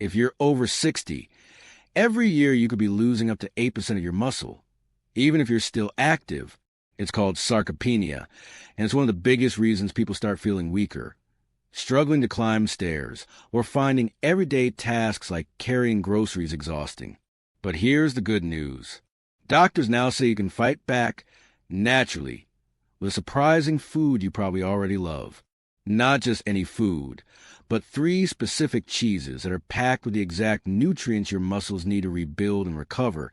If you're over 60, every year you could be losing up to 8% of your muscle. Even if you're still active, it's called sarcopenia, and it's one of the biggest reasons people start feeling weaker, struggling to climb stairs, or finding everyday tasks like carrying groceries exhausting. But here's the good news. Doctors now say you can fight back naturally with a surprising food you probably already love. Not just any food, but 3 specific cheeses that are packed with the exact nutrients your muscles need to rebuild and recover,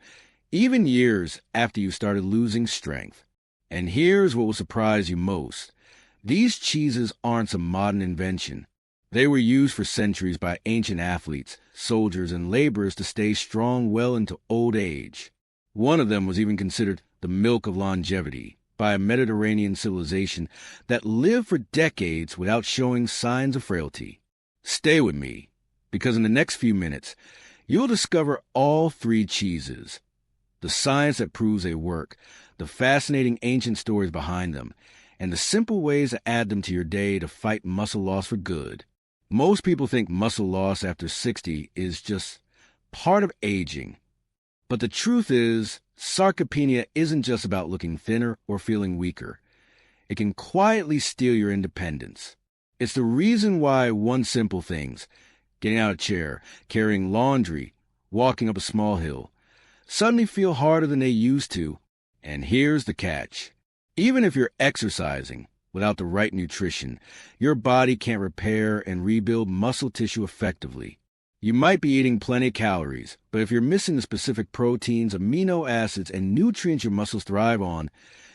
even years after you started losing strength. And here's what will surprise you most. These cheeses aren't some modern invention. They were used for centuries by ancient athletes, soldiers, and laborers to stay strong well into old age. One of them was even considered the milk of longevity by a Mediterranean civilization that lived for decades without showing signs of frailty. Stay with me, because in the next few minutes, you'll discover all 3 cheeses, the science that proves they work, the fascinating ancient stories behind them, and the simple ways to add them to your day to fight muscle loss for good. Most people think muscle loss after 60 is just part of aging. But the truth is, sarcopenia isn't just about looking thinner or feeling weaker. It can quietly steal your independence. It's the reason why one simple things, getting out of a chair, carrying laundry, walking up a small hill, suddenly feel harder than they used to. And here's the catch. Even if you're exercising without the right nutrition, your body can't repair and rebuild muscle tissue effectively. You might be eating plenty of calories, but if you're missing the specific proteins, amino acids, and nutrients your muscles thrive on,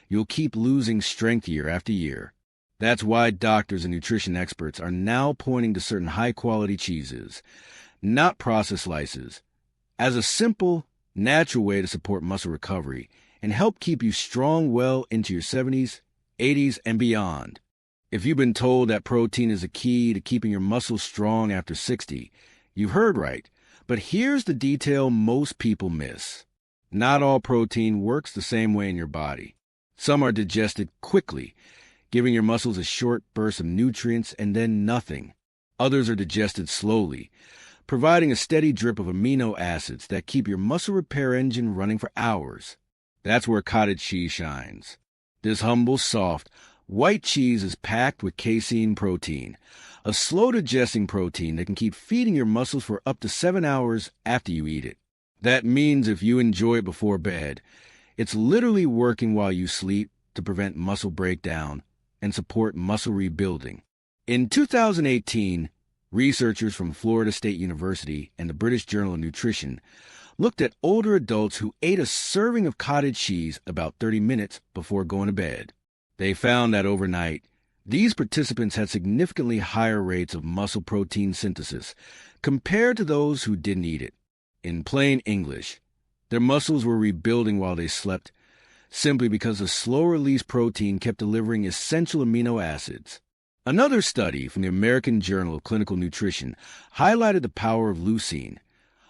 you'll keep losing strength year after year. That's why doctors and nutrition experts are now pointing to certain high-quality cheeses, not processed slices, as a simple, natural way to support muscle recovery and help keep you strong well into your 70s, 80s, and beyond. If you've been told that protein is a key to keeping your muscles strong after 60, you've heard right. But here's the detail most people miss. Not all protein works the same way in your body. Some are digested quickly, giving your muscles a short burst of nutrients and then nothing. Others are digested slowly, providing a steady drip of amino acids that keep your muscle repair engine running for hours. That's where cottage cheese shines. This humble, soft, white cheese is packed with casein protein, a slow-digesting protein that can keep feeding your muscles for up to 7 hours after you eat it. That means if you enjoy it before bed, it's literally working while you sleep to prevent muscle breakdown and support muscle rebuilding. In 2018, researchers from Florida State University and the British Journal of Nutrition looked at older adults who ate a serving of cottage cheese about 30 minutes before going to bed. They found that overnight, these participants had significantly higher rates of muscle protein synthesis compared to those who didn't eat it. In plain English, their muscles were rebuilding while they slept, simply because the slow-release protein kept delivering essential amino acids. Another study from the American Journal of Clinical Nutrition highlighted the power of leucine,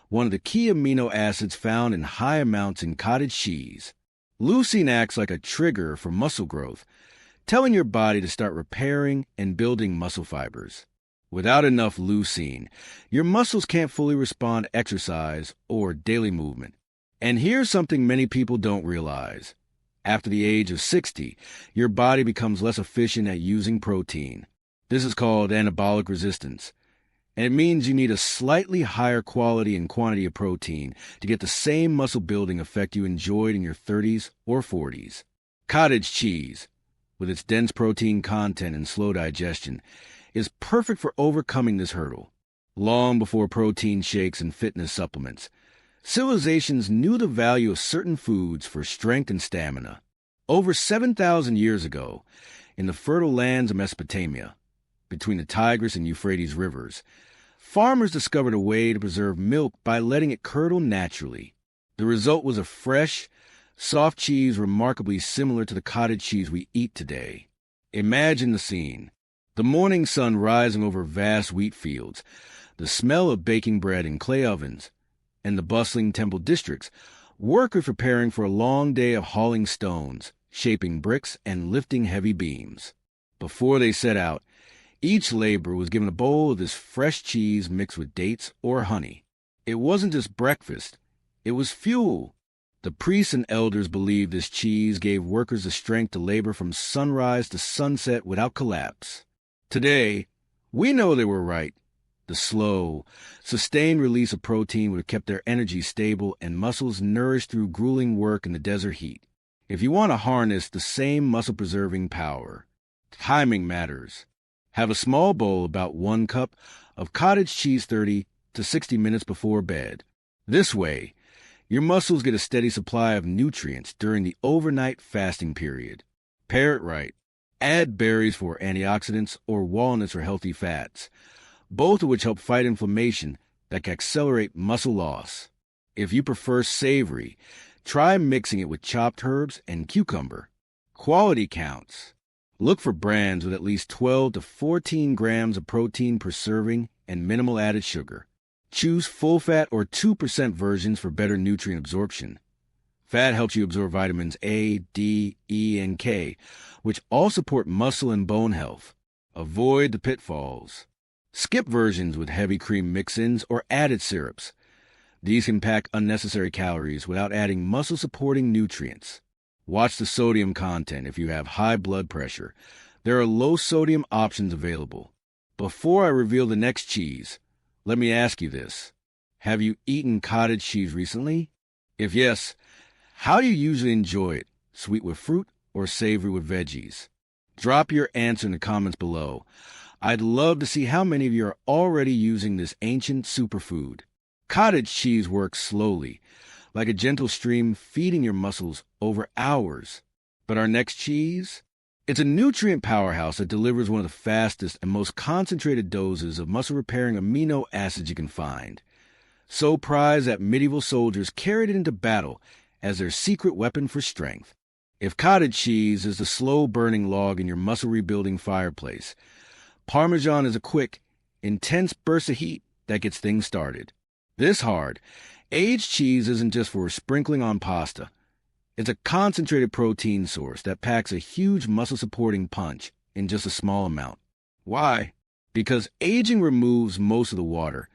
one of the key amino acids found in high amounts in cottage cheese. Leucine acts like a trigger for muscle growth, telling your body to start repairing and building muscle fibers. Without enough leucine, your muscles can't fully respond to exercise or daily movement. And here's something many people don't realize. After the age of 60, your body becomes less efficient at using protein. This is called anabolic resistance, and it means you need a slightly higher quality and quantity of protein to get the same muscle-building effect you enjoyed in your 30s or 40s. Cottage cheese, with its dense protein content and slow digestion, is perfect for overcoming this hurdle. Long before protein shakes and fitness supplements, civilizations knew the value of certain foods for strength and stamina. Over 7,000 years ago, in the fertile lands of Mesopotamia, between the Tigris and Euphrates rivers, farmers discovered a way to preserve milk by letting it curdle naturally. The result was a fresh, soft cheese remarkably similar to the cottage cheese we eat today. Imagine the scene. The morning sun rising over vast wheat fields, the smell of baking bread in clay ovens, and the bustling temple districts, workers preparing for a long day of hauling stones, shaping bricks, and lifting heavy beams. Before they set out, Each laborer was given a bowl of this fresh cheese mixed with dates or honey. It wasn't just breakfast, it was fuel. The priests and elders believed this cheese gave workers the strength to labor from sunrise to sunset without collapse. Today, we know they were right. The slow, sustained release of protein would have kept their energy stable and muscles nourished through grueling work in the desert heat. If you want to harness the same muscle-preserving power, timing matters. Have a small bowl about 1 cup of cottage cheese 30 to 60 minutes before bed. This way, your muscles get a steady supply of nutrients during the overnight fasting period. Pair it right. Add berries for antioxidants or walnuts for healthy fats, both of which help fight inflammation that can accelerate muscle loss. If you prefer savory, try mixing it with chopped herbs and cucumber. Quality counts. Look for brands with at least 12 to 14 grams of protein per serving and minimal added sugar. Choose full-fat or 2% versions for better nutrient absorption. Fat helps you absorb vitamins A, D, E, and K, which all support muscle and bone health. Avoid the pitfalls. Skip versions with heavy cream mix-ins or added syrups. These can pack unnecessary calories without adding muscle-supporting nutrients. Watch the sodium content if you have high blood pressure. There are low-sodium options available. Before I reveal the next cheese, let me ask you this. Have you eaten cottage cheese recently? If yes, how do you usually enjoy it? Sweet with fruit or savory with veggies? Drop your answer in the comments below. I'd love to see how many of you are already using this ancient superfood. Cottage cheese works slowly, like a gentle stream feeding your muscles over hours. But our next cheese? It's a nutrient powerhouse that delivers one of the fastest and most concentrated doses of muscle-repairing amino acids you can find. So prized that medieval soldiers carried it into battle as their secret weapon for strength. If cottage cheese is the slow-burning log in your muscle-rebuilding fireplace, Parmesan is a quick, intense burst of heat that gets things started. This hard, aged cheese isn't just for sprinkling on pasta. It's a concentrated protein source that packs a huge muscle-supporting punch in just a small amount. Why? Because aging removes most of the water,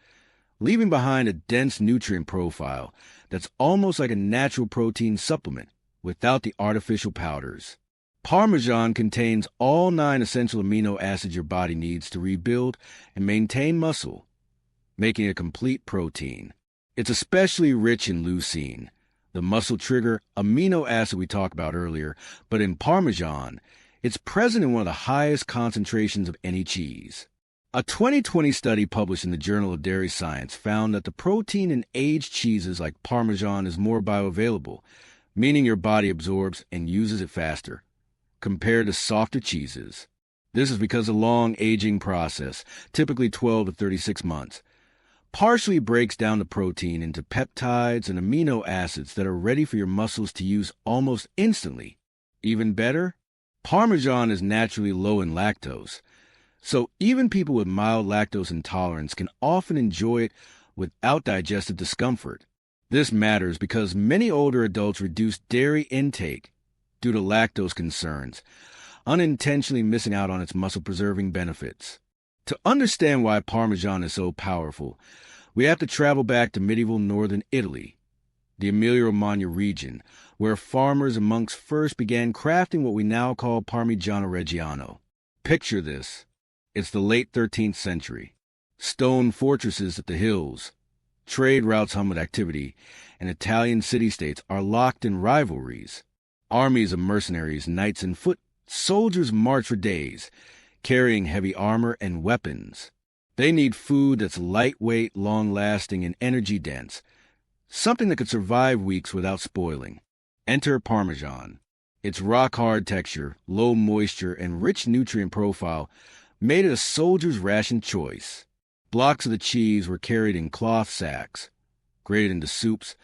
leaving behind a dense nutrient profile that's almost like a natural protein supplement without the artificial powders. Parmesan contains all 9 essential amino acids your body needs to rebuild and maintain muscle, making it a complete protein. It's especially rich in leucine, the muscle trigger amino acid we talked about earlier, but in Parmesan, it's present in one of the highest concentrations of any cheese. A 2020 study published in the Journal of Dairy Science found that the protein in aged cheeses like Parmesan is more bioavailable, meaning your body absorbs and uses it faster, compared to softer cheeses. This is because the long aging process, typically 12 to 36 months, partially breaks down the protein into peptides and amino acids that are ready for your muscles to use almost instantly. Even better, Parmesan is naturally low in lactose, so even people with mild lactose intolerance can often enjoy it without digestive discomfort. This matters because many older adults reduce dairy intake due to lactose concerns, unintentionally missing out on its muscle-preserving benefits. To understand why Parmesan is so powerful, we have to travel back to medieval northern Italy, the Emilia-Romagna region, where farmers and monks first began crafting what we now call Parmigiano Reggiano. Picture this. It's the late 13th century. Stone fortresses at the hills, trade routes hum with activity, and Italian city-states are locked in rivalries. Armies of mercenaries, knights, and foot soldiers march for days, carrying heavy armor and weapons. They need food that's lightweight, long-lasting, and energy-dense, something that could survive weeks without spoiling. Enter Parmesan. Its rock-hard texture, low moisture, and rich nutrient profile made it a soldier's ration choice. Blocks of the cheese were carried in cloth sacks, grated into soups,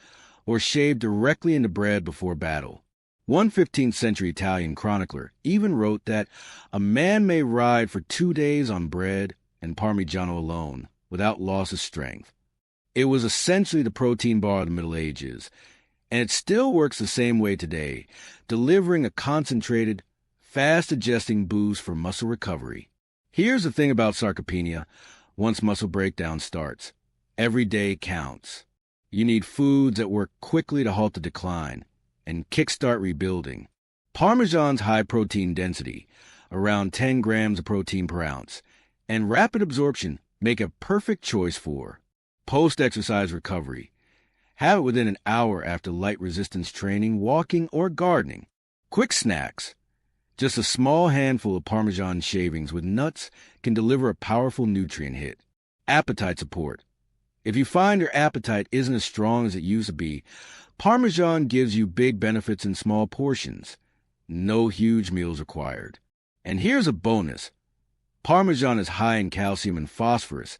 or shaved directly into bread before battle. One 15th century Italian chronicler even wrote that a man may ride for 2 days on bread and Parmigiano alone, without loss of strength. It was essentially the protein bar of the Middle Ages, and it still works the same way today, delivering a concentrated, fast-digesting boost for muscle recovery. Here's the thing about sarcopenia. Once muscle breakdown starts, every day counts. You need foods that work quickly to halt the decline and kickstart rebuilding. Parmesan's high protein density, around 10 grams of protein per ounce, and rapid absorption make a perfect choice for post-exercise recovery. Have it within an hour after light resistance training, walking, or gardening. Quick snacks. Just a small handful of Parmesan shavings with nuts can deliver a powerful nutrient hit. Appetite support. If you find your appetite isn't as strong as it used to be, Parmesan gives you big benefits in small portions. No huge meals required. And here's a bonus. Parmesan is high in calcium and phosphorus,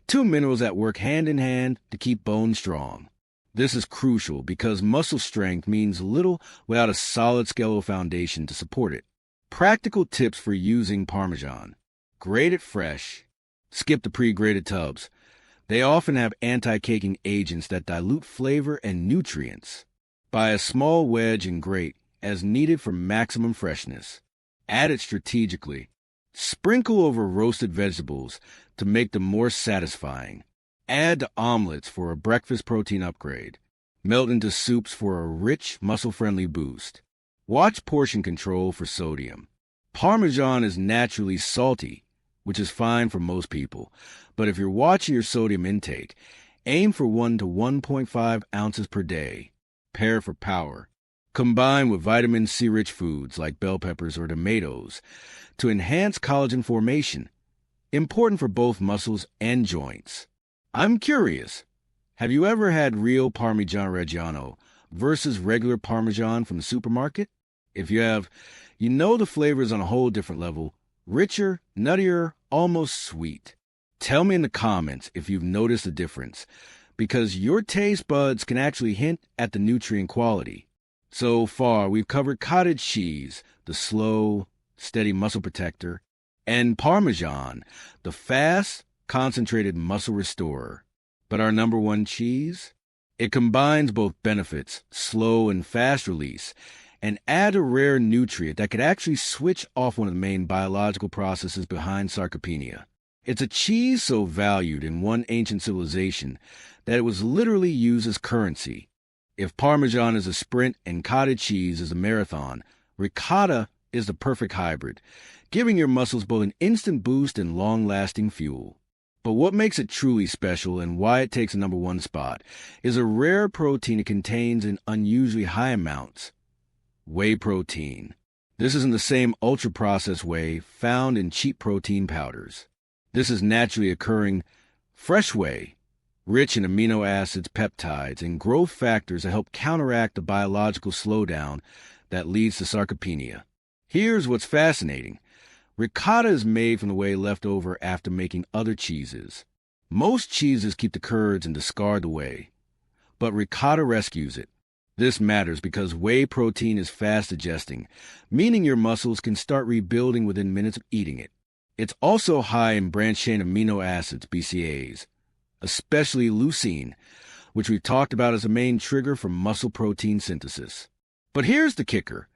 two minerals that work hand in hand to keep bones strong. This is crucial because muscle strength means little without a solid skeletal foundation to support it. Practical tips for using Parmesan. Grate it fresh. Skip the pre-grated tubs. They often have anti-caking agents that dilute flavor and nutrients. Buy a small wedge and grate as needed for maximum freshness. Add it strategically. Sprinkle over roasted vegetables to make them more satisfying. Add to omelets for a breakfast protein upgrade. Melt into soups for a rich, muscle-friendly boost. Watch portion control for sodium. Parmesan is naturally salty, which is fine for most people. But if you're watching your sodium intake, aim for 1 to 1.5 ounces per day. Pair for power. Combine with vitamin C-rich foods like bell peppers or tomatoes to enhance collagen formation, important for both muscles and joints. I'm curious, have you ever had real Parmigiano Reggiano versus regular Parmesan from the supermarket? If you have, you know the flavor is on a whole different level, richer, nuttier, almost sweet. Tell me in the comments if you've noticed a difference, because your taste buds can actually hint at the nutrient quality. So far, we've covered cottage cheese, the slow, steady muscle protector, and Parmesan, the fast, concentrated muscle restorer. But our number one cheese? It combines both benefits, slow and fast release, and add a rare nutrient that could actually switch off one of the main biological processes behind sarcopenia. It's a cheese so valued in one ancient civilization that it was literally used as currency. If Parmesan is a sprint and cottage cheese is a marathon, ricotta is the perfect hybrid, giving your muscles both an instant boost and long-lasting fuel. But what makes it truly special and why it takes a number one spot is a rare protein it contains in unusually high amounts. Whey protein. This isn't the same ultra-processed whey found in cheap protein powders. This is naturally occurring fresh whey, rich in amino acids, peptides, and growth factors that help counteract the biological slowdown that leads to sarcopenia. Here's what's fascinating. Ricotta is made from the whey left over after making other cheeses. Most cheeses keep the curds and discard the whey, but ricotta rescues it. This matters because whey protein is fast digesting, meaning your muscles can start rebuilding within minutes of eating it. It's also high in branched-chain amino acids, BCAAs, especially leucine, which we've talked about as a main trigger for muscle protein synthesis. But here's the kicker.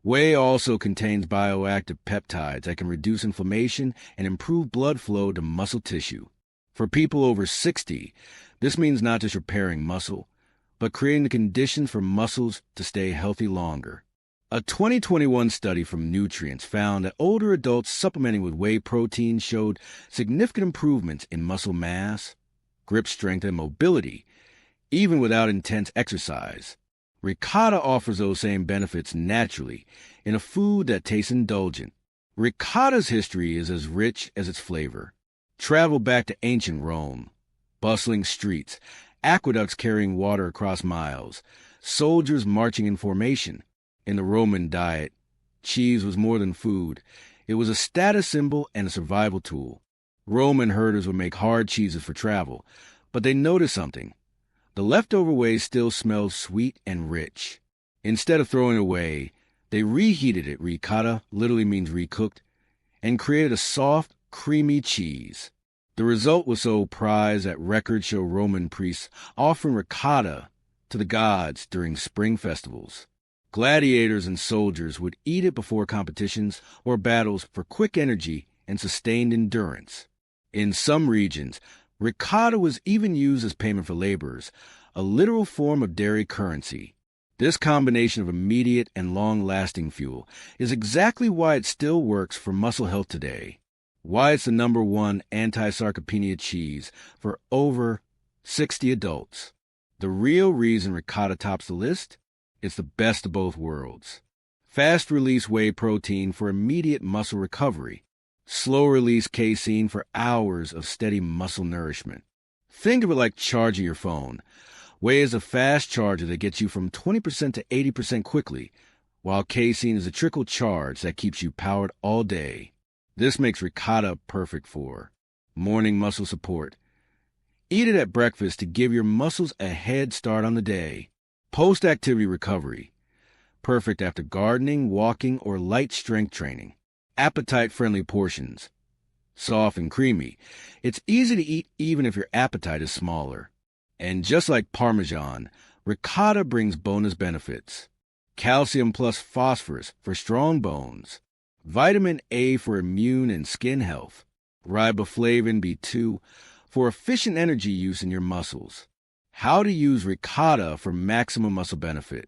Whey also contains bioactive peptides that can reduce inflammation and improve blood flow to muscle tissue. For people over 60, this means not just repairing muscle, but creating the conditions for muscles to stay healthy longer. A 2021 study from Nutrients found that older adults supplementing with whey protein showed significant improvements in muscle mass, grip strength, and mobility, even without intense exercise. Ricotta offers those same benefits naturally in a food that tastes indulgent. Ricotta's history is as rich as its flavor. Travel back to ancient Rome. Bustling streets, aqueducts carrying water across miles, soldiers marching in formation. In the Roman diet, cheese was more than food. It was a status symbol and a survival tool. Roman herders would make hard cheeses for travel, but they noticed something. The leftover whey still smelled sweet and rich. Instead of throwing it away, they reheated it, ricotta literally means recooked, and created a soft, creamy cheese. The result was so prized that records show Roman priests offering ricotta to the gods during spring festivals. Gladiators and soldiers would eat it before competitions or battles for quick energy and sustained endurance. In some regions, ricotta was even used as payment for laborers, a literal form of dairy currency. This combination of immediate and long-lasting fuel is exactly why it still works for muscle health today, why it's the #1 anti-sarcopenia cheese for over 60 adults. The real reason ricotta tops the list? It's the best of both worlds. Fast-release whey protein for immediate muscle recovery. Slow-release casein for hours of steady muscle nourishment. Think of it like charging your phone. Whey is a fast charger that gets you from 20% to 80% quickly, while casein is a trickle charge that keeps you powered all day. This makes ricotta perfect for morning muscle support. Eat it at breakfast to give your muscles a head start on the day. Post-activity recovery. Perfect after gardening, walking, or light strength training. Appetite-friendly portions. Soft and creamy. It's easy to eat even if your appetite is smaller. And just like Parmesan, ricotta brings bonus benefits. Calcium plus phosphorus for strong bones. Vitamin A for immune and skin health. Riboflavin B2 for efficient energy use in your muscles. How to use ricotta for maximum muscle benefit.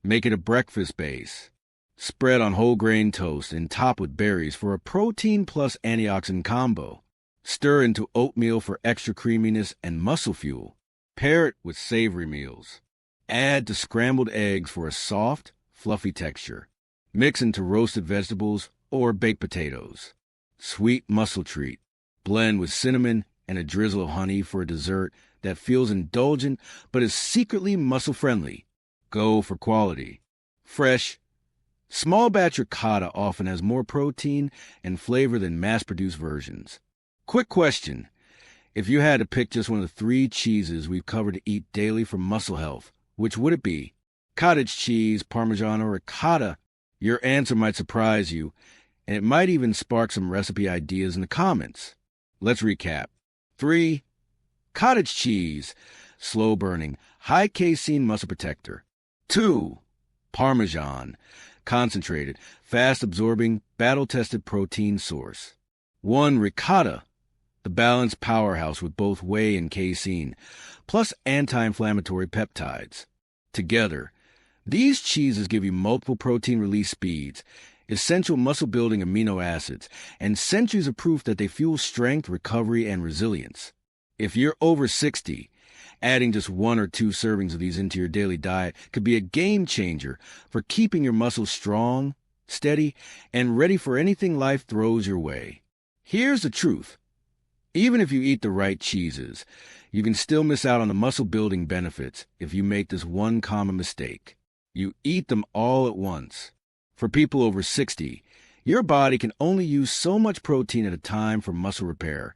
Make it a breakfast base. Spread on whole grain toast and top with berries for a protein plus antioxidant combo. Stir into oatmeal for extra creaminess and muscle fuel. Pair it with savory meals. Add to scrambled eggs for a soft, fluffy texture. Mix into roasted vegetables or baked potatoes. Sweet muscle treat. Blend with cinnamon and a drizzle of honey for a dessert that feels indulgent but is secretly muscle-friendly. Go for quality. Fresh, small batch ricotta often has more protein and flavor than mass-produced versions. Quick question. If you had to pick just one of the 3 cheeses we've covered to eat daily for muscle health, which would it be? Cottage cheese, Parmesan, or ricotta? Your answer might surprise you, and it might even spark some recipe ideas in the comments. Let's recap. 3. Cottage cheese, slow-burning, high-casein muscle protector. 2. Parmesan, concentrated, fast-absorbing, battle-tested protein source. 1. Ricotta, the balanced powerhouse with both whey and casein, plus anti-inflammatory peptides. Together, these cheeses give you multiple protein release speeds, essential muscle-building amino acids, and centuries of proof that they fuel strength, recovery, and resilience. If you're over 60, adding just 1 or 2 servings of these into your daily diet could be a game changer for keeping your muscles strong, steady, and ready for anything life throws your way. Here's the truth. Even if you eat the right cheeses, you can still miss out on the muscle-building benefits if you make this one common mistake. You eat them all at once. For people over 60, your body can only use so much protein at a time for muscle repair,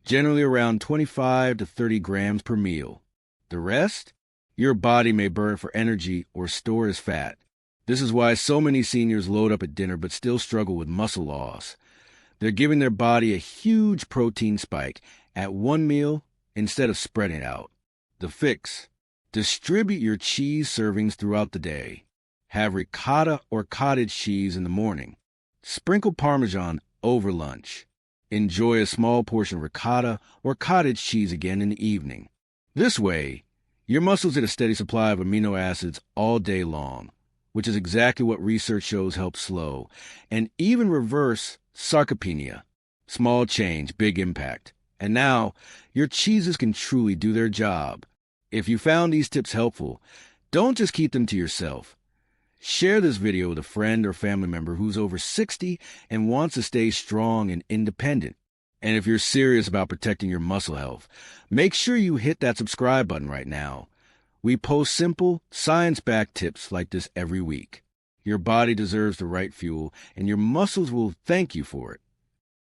generally around 25 to 30 grams per meal. The rest, your body may burn for energy or store as fat. This is why so many seniors load up at dinner but still struggle with muscle loss. They're giving their body a huge protein spike at one meal instead of spreading it out. The fix: distribute your cheese servings throughout the day. Have ricotta or cottage cheese in the morning. Sprinkle Parmesan over lunch. Enjoy a small portion of ricotta or cottage cheese again in the evening. This way, your muscles get a steady supply of amino acids all day long, which is exactly what research shows helps slow and even reverse sarcopenia. Small change, big impact. And now, your cheeses can truly do their job. If you found these tips helpful, don't just keep them to yourself. Share this video with a friend or family member who's over 60 and wants to stay strong and independent. And if you're serious about protecting your muscle health, make sure you hit that subscribe button right now. We post simple, science-backed tips like this every week. Your body deserves the right fuel, and your muscles will thank you for it.